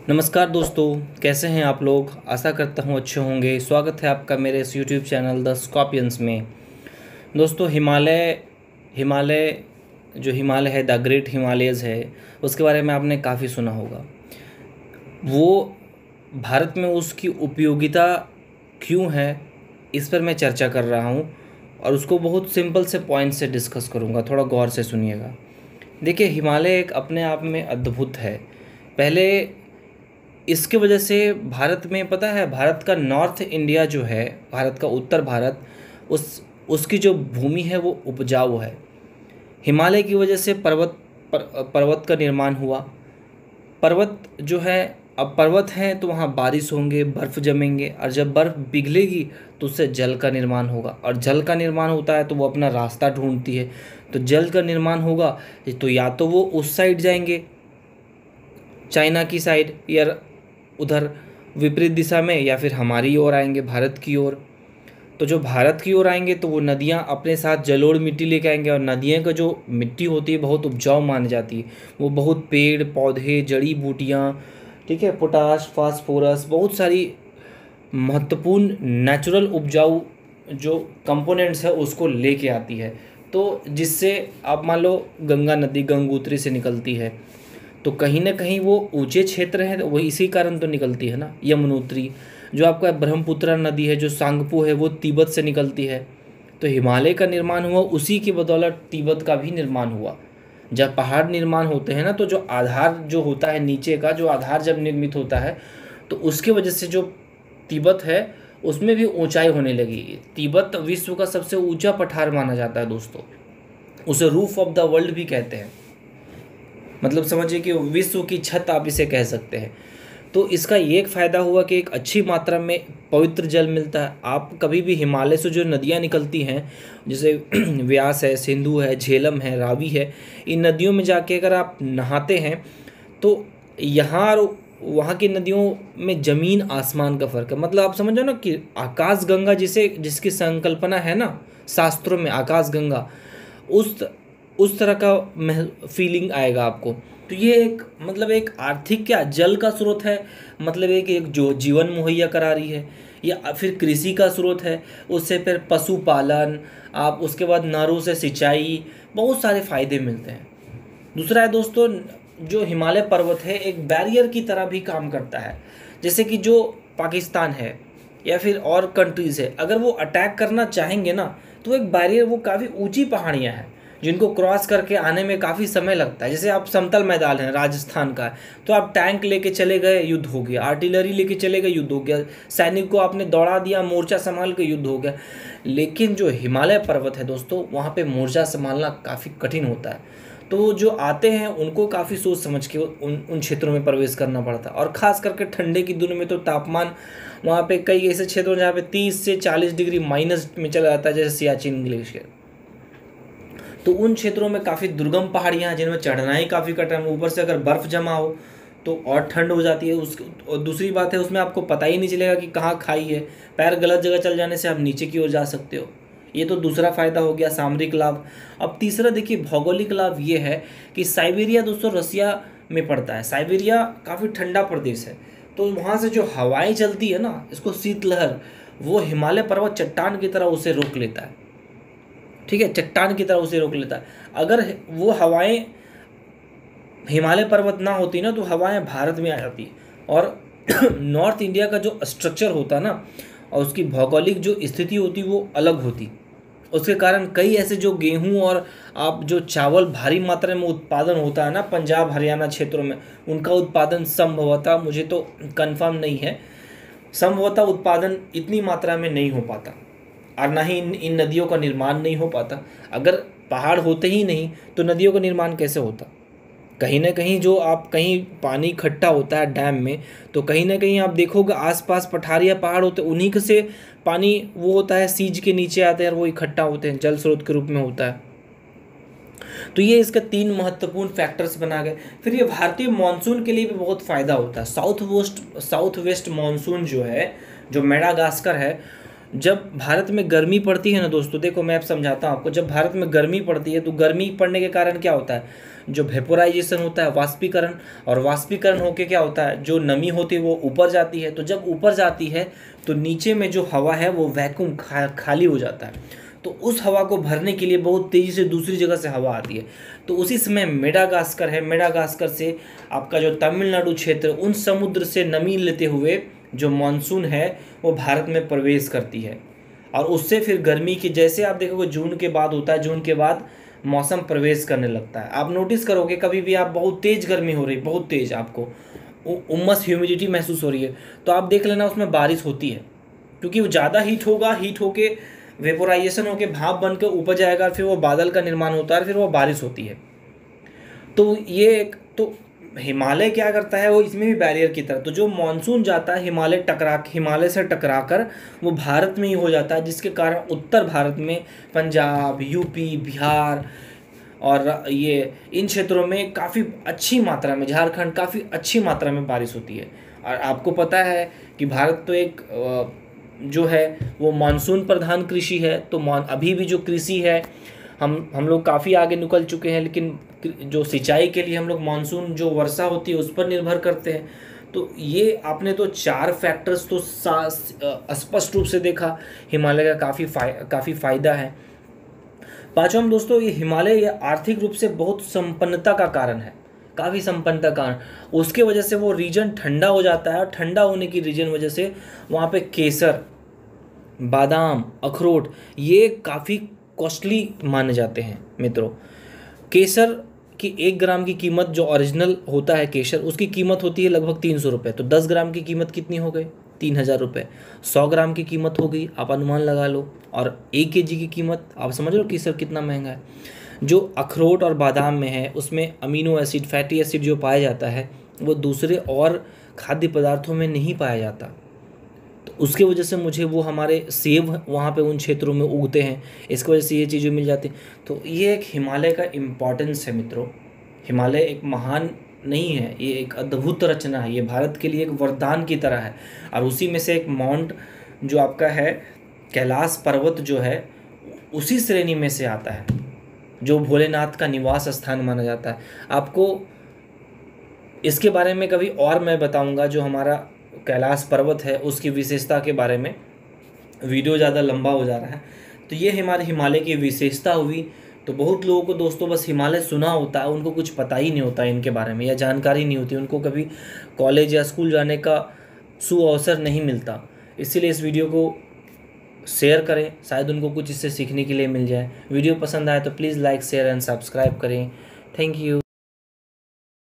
नमस्कार दोस्तों, कैसे हैं आप लोग। आशा करता हूँ अच्छे होंगे। स्वागत है आपका मेरे इस यूट्यूब चैनल द स्कॉर्पियंस में। दोस्तों, हिमालय हिमालय जो हिमालय है, द ग्रेट हिमालयज़ है, उसके बारे में आपने काफ़ी सुना होगा। वो भारत में उसकी उपयोगिता क्यों है, इस पर मैं चर्चा कर रहा हूँ और उसको बहुत सिंपल से पॉइंट से डिस्कस करूँगा। थोड़ा गौर से सुनिएगा। देखिए, हिमालय एक अपने आप में अद्भुत है। पहले इसके वजह से भारत में, पता है, भारत का नॉर्थ इंडिया जो है, भारत का उत्तर भारत, उसकी जो भूमि है वो उपजाऊ है। हिमालय की वजह से पर्वत का निर्माण हुआ। पर्वत जो है, अब पर्वत हैं तो वहाँ बारिश होंगे, बर्फ़ जमेंगे, और जब बर्फ़ पिघलेगी तो उससे जल का निर्माण होगा, और जल का निर्माण होता है तो वो अपना रास्ता ढूंढती है। तो जल का निर्माण होगा तो या तो वो उस साइड जाएंगे, चाइना की साइड, या उधर विपरीत दिशा में, या फिर हमारी ओर आएंगे, भारत की ओर। तो जो भारत की ओर आएंगे तो वो नदियाँ अपने साथ जलोढ़ मिट्टी लेके आएंगे, और नदियों का जो मिट्टी होती है बहुत उपजाऊ मानी जाती है। वो बहुत पेड़ पौधे, जड़ी बूटियाँ, ठीक है, पोटाश, फास्फोरस, बहुत सारी महत्वपूर्ण नेचुरल उपजाऊ जो कंपोनेंट्स है उसको लेके आती है। तो जिससे आप मान लो गंगा नदी गंगोत्री से निकलती है, तो कहीं ना कहीं वो ऊंचे क्षेत्र हैं, तो वही इसी कारण तो निकलती है ना। यमुनोत्री, जो आपका ब्रह्मपुत्र नदी है, जो सांगपो है, वो तिब्बत से निकलती है। तो हिमालय का निर्माण हुआ उसी की बदौलत, तिब्बत का भी निर्माण हुआ। जब पहाड़ निर्माण होते हैं ना, तो जो आधार जो होता है, नीचे का जो आधार जब निर्मित होता है, तो उसके वजह से जो तिब्बत है उसमें भी ऊंचाई होने लगी। तिब्बत विश्व का सबसे ऊंचा पठार माना जाता है दोस्तों। उसे रूफ ऑफ द वर्ल्ड भी कहते हैं। मतलब समझिए कि विश्व की छत आप इसे कह सकते हैं। तो इसका ये एक फ़ायदा हुआ कि एक अच्छी मात्रा में पवित्र जल मिलता है। आप कभी भी हिमालय से जो नदियाँ निकलती हैं, जैसे व्यास है, सिंधु है, झेलम है, रावी है, इन नदियों में जाके अगर आप नहाते हैं तो यहाँ और वहाँ की नदियों में ज़मीन आसमान का फ़र्क है। मतलब आप समझो ना कि आकाश गंगा जिसकी संकल्पना है ना शास्त्रों में, आकाश गंगा, उस उस तरह का फीलिंग आएगा आपको। तो ये एक, मतलब एक आर्थिक, क्या जल का स्रोत है, मतलब एक जो जीवन मुहैया करा रही है, या फिर कृषि का स्रोत है, उससे फिर पशुपालन, आप उसके बाद नहरों से सिंचाई, बहुत सारे फायदे मिलते हैं। दूसरा है दोस्तों, जो हिमालय पर्वत है एक बैरियर की तरह भी काम करता है। जैसे कि जो पाकिस्तान है या फिर और कंट्रीज़ है, अगर वो अटैक करना चाहेंगे ना, तो एक बैरियर, वो काफ़ी ऊंची पहाड़ियाँ हैं जिनको क्रॉस करके आने में काफ़ी समय लगता है। जैसे आप समतल मैदान है राजस्थान का, तो आप टैंक लेके चले गए, युद्ध हो गया, आर्टिलरी लेके चले गए, युद्ध हो गया, सैनिक को आपने दौड़ा दिया, मोर्चा संभाल के, युद्ध हो गया। लेकिन जो हिमालय पर्वत है दोस्तों, वहाँ पे मोर्चा संभालना काफ़ी कठिन होता है। तो जो आते हैं उनको काफ़ी सोच समझ के उन क्षेत्रों में प्रवेश करना पड़ता है। और ख़ास करके ठंडे की दिनों में तो तापमान वहाँ पे कई ऐसे क्षेत्र हैं जहाँ पे 30 से 40 डिग्री माइनस में चला जाता है, जैसे सियाचिन ग्लेशियर। तो उन क्षेत्रों में काफ़ी दुर्गम पहाड़ियाँ हैं जिनमें चढ़ना ही काफ़ी कठिन, ऊपर से अगर बर्फ़ जमा हो तो और ठंड हो जाती है। और दूसरी बात है, उसमें आपको पता ही नहीं चलेगा कि कहाँ खाई है। पैर गलत जगह चल जाने से आप नीचे की ओर जा सकते हो। ये तो दूसरा फ़ायदा हो गया, सामरिक लाभ। अब तीसरा देखिए, भौगोलिक लाभ ये है कि साइबेरिया दोस्तों रसिया में पड़ता है। साइबेरिया काफ़ी ठंडा प्रदेश है, तो वहाँ से जो हवाएं चलती है ना, इसको शीतलहर, वो हिमालय पर्वत चट्टान की तरह उसे रोक लेता है। ठीक है, चट्टान की तरह उसे रोक लेता है। अगर वो हवाएं हिमालय पर्वत ना होती ना, तो हवाएं भारत में आ जाती। और नॉर्थ इंडिया का जो स्ट्रक्चर होता ना, और उसकी भौगोलिक जो स्थिति होती, वो अलग होती। उसके कारण कई ऐसे जो गेहूं और आप जो चावल भारी मात्रा में उत्पादन होता है ना पंजाब हरियाणा क्षेत्रों में, उनका उत्पादन संभवतः, मुझे तो कंफर्म नहीं है, संभवतः उत्पादन इतनी मात्रा में नहीं हो पाता, और ना ही इन नदियों का निर्माण नहीं हो पाता। अगर पहाड़ होते ही नहीं तो नदियों का निर्माण कैसे होता। कहीं ना कहीं जो आप, कहीं पानी इकट्ठा होता है डैम में, तो कहीं ना कहीं आप देखोगे आसपास पठारी या पहाड़ होते हैं, उन्हीं से पानी वो होता है, सीज के नीचे आते हैं और वो इकट्ठा होते हैं, जल स्रोत के रूप में होता है। तो ये इसके 3 महत्वपूर्ण फैक्टर्स बना गए। फिर ये भारतीय मानसून के लिए भी बहुत फ़ायदा होता है। साउथ वेस्ट मानसून जो है, जो मेडागास्कर है, जब भारत में गर्मी पड़ती है ना दोस्तों, देखो मैं अब समझाता हूँ आपको। जब भारत में गर्मी पड़ती है तो गर्मी पड़ने के कारण क्या होता है, जो वेपोराइजेशन होता है, वाष्पीकरण, और वाष्पीकरण होके क्या होता है, जो नमी होती है वो ऊपर जाती है। तो जब ऊपर जाती है तो नीचे में जो हवा है वो वैक्यूम खाली हो जाता है। तो उस हवा को भरने के लिए बहुत तेज़ी से दूसरी जगह से हवा आती है। तो उसी समय मेडागास्कर है, मेडागास्कर से आपका जो तमिलनाडु क्षेत्र, उन समुद्र से नमी लेते हुए जो मानसून है वो भारत में प्रवेश करती है। और उससे फिर गर्मी की, जैसे आप देखोगे जून के बाद होता है, जून के बाद मौसम प्रवेश करने लगता है। आप नोटिस करोगे कभी भी आप बहुत तेज़ गर्मी हो रही, बहुत तेज़ आपको उमस ह्यूमिडिटी महसूस हो रही है, तो आप देख लेना उसमें बारिश होती है। क्योंकि वो ज़्यादा हीट होगा, हीट होके वेपोराइजेशन होके भाप बन के ऊपर जाएगा, फिर वो बादल का निर्माण होता है, फिर वो बारिश होती है। तो ये एक तो हिमालय क्या करता है, वो इसमें भी बैरियर की तरह, तो जो मानसून जाता है हिमालय से टकराकर वो भारत में ही हो जाता है, जिसके कारण उत्तर भारत में पंजाब, यूपी, बिहार और ये इन क्षेत्रों में काफ़ी अच्छी मात्रा में, झारखंड काफ़ी अच्छी मात्रा में बारिश होती है। और आपको पता है कि भारत तो एक जो है वो मानसून प्रधान कृषि है। तो अभी भी जो कृषि है, हम लोग काफ़ी आगे निकल चुके हैं, लेकिन जो सिंचाई के लिए हम लोग मानसून जो वर्षा होती है उस पर निर्भर करते हैं। तो ये आपने तो 4 फैक्टर्स तो स्पष्ट रूप से देखा, हिमालय का काफ़ी फ़ायदा है। पाँचवां दोस्तों, ये हिमालय ये आर्थिक रूप से बहुत संपन्नता का कारण है, काफ़ी संपन्नता कारण। उसके वजह से वो रीजन ठंडा हो जाता है, और ठंडा होने की रीजन वजह से वहाँ पे केसर, बादाम, अखरोट ये काफ़ी कॉस्टली माने जाते हैं मित्रों। केसर की 1 ग्राम की कीमत, जो ओरिजिनल होता है केसर, उसकी कीमत होती है लगभग 300 रुपये। तो 10 ग्राम की कीमत कितनी हो गई, 3000 रुपये। 100 ग्राम की कीमत हो गई, आप अनुमान लगा लो। और 1 kg की कीमत, आप समझ लो केसर कितना महंगा है। जो अखरोट और बादाम में है उसमें अमीनो एसिड, फैटी एसिड जो पाया जाता है वो दूसरे और खाद्य पदार्थों में नहीं पाया जाता। तो उसके वजह से मुझे वो हमारे सेब वहाँ पे उन क्षेत्रों में उगते हैं, इसकी वजह से ये चीज़ें मिल जाती हैं। तो ये एक हिमालय का इम्पॉर्टेंस है मित्रों। हिमालय एक महान नहीं है, ये एक अद्भुत रचना है, ये भारत के लिए एक वरदान की तरह है। और उसी में से एक माउंट जो आपका है कैलाश पर्वत जो है, उसी श्रेणी में से आता है, जो भोलेनाथ का निवास स्थान माना जाता है। आपको इसके बारे में कभी और मैं बताऊंगा, जो हमारा कैलाश पर्वत है उसकी विशेषता के बारे में। वीडियो ज़्यादा लंबा हो जा रहा है। तो ये हमारे हिमालय की विशेषता हुई। तो बहुत लोगों को दोस्तों बस हिमालय सुना होता है, उनको कुछ पता ही नहीं होता इनके बारे में, या जानकारी नहीं होती, उनको कभी कॉलेज या स्कूल जाने का सुअवसर नहीं मिलता। इसीलिए इस वीडियो को शेयर करें, शायद उनको कुछ इससे सीखने के लिए मिल जाए। वीडियो पसंद आए तो please like, share and subscribe करें। Thank you.